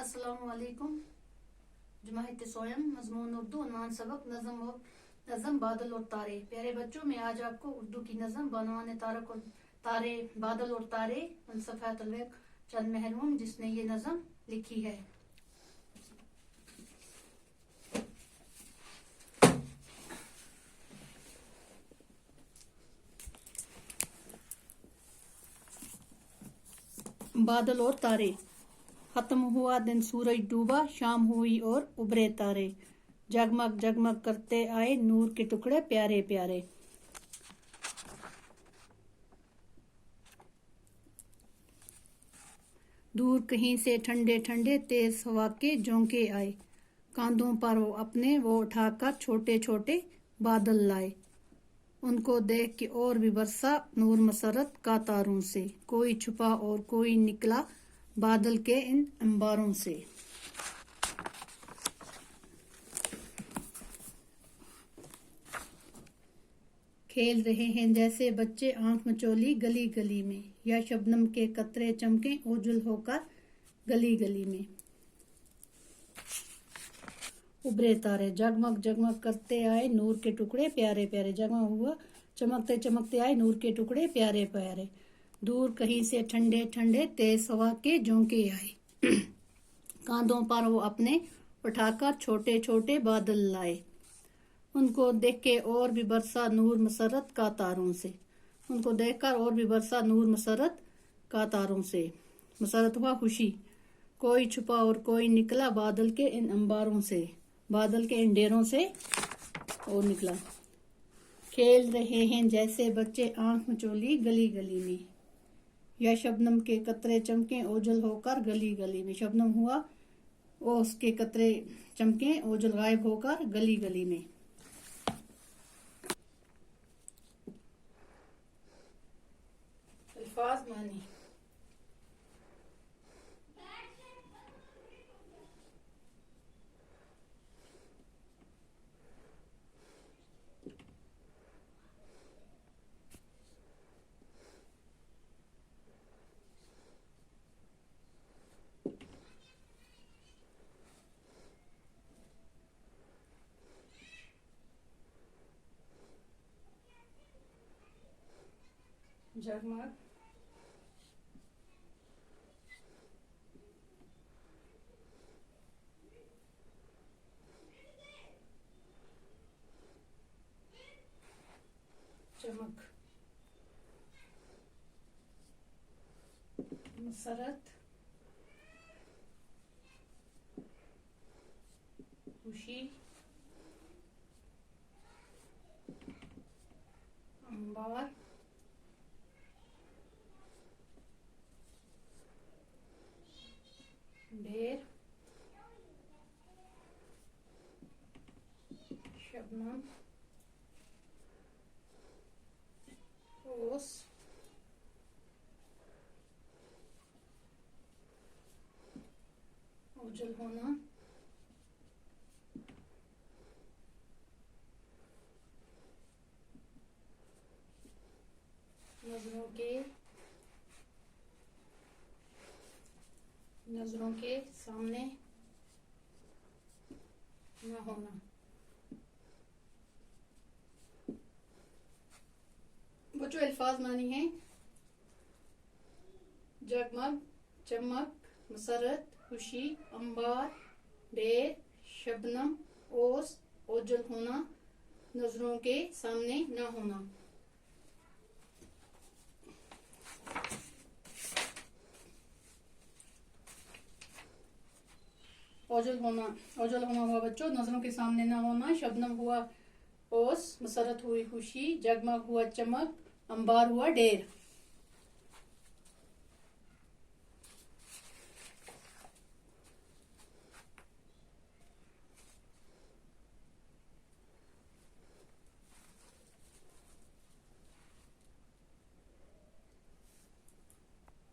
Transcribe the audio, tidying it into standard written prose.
अस्सलामुअलैकुम। जमात सोयम मजमून उर्दू उन्वान सबक नज़म बादल और तारे। प्यारे बच्चों, मैं आज आपको उर्दू की नज़म बनवाने तारे बादल और तारे फलसफा तलवेक चंद महरून जिसने ये नज़म लिखी है। बादल और तारे। खत्म हुआ दिन, सूरज डूबा, शाम हुई और उभरे तारे। जगमग जगमग करते आए नूर के टुकड़े प्यारे प्यारे। दूर कहीं से ठंडे ठंडे तेज हवा के झोंके आए। कांधों पर वो अपने वो उठाकर छोटे छोटे बादल लाए। उनको देख के और भी बरसा नूर मसरत का तारों से। कोई छुपा और कोई निकला बादल के इन अंबारों से। खेल रहे हैं जैसे बच्चे आंख मचोली गली गली में, या शबनम के कतरे चमके ओझल होकर गली गली में। उभरे तारे। जगमग जगमग करते आए नूर के टुकड़े प्यारे प्यारे। जगमग हुआ, चमकते चमकते आए नूर के टुकड़े प्यारे प्यारे। दूर कहीं से ठंडे ठंडे तेज हवा के झोंके आए। कांधों पर वो अपने उठाकर छोटे छोटे बादल लाए। उनको देख के और भी बरसा नूर मसरत का तारों से। उनको देखकर और भी बरसा नूर मसरत का तारों से। मसरत हुआ खुशी। कोई छुपा और कोई निकला बादल के इन अंबारों से। बादल के इन डेरों से और निकला। खेल रहे हैं जैसे बच्चे आंख मचोली गली गली में, या शबनम के कतरे चमके ओझल होकर गली गली में। शबनम हुआ, वो उसके कतरे चमके ओझल गायब होकर गली गली में। अल्फाज मानी। जगमग चमक। मसरत खुशी। अंबार ढेर। शबनम ओस। ओझल होना। नजरों के सामने न होना। बच्चों, अल्फाज मानी है। जगमग चमक, मसरत खुशी, अंबार ढेर, शबनम ओस, ओझल होना, नजरों के सामने न होना। ओझल होना हुआ बच्चों नजरों के सामने ना होना। शबनम हुआ ओस, मसरत हुई खुशी, जगमग हुआ चमक, अंबार हुआ ढेर।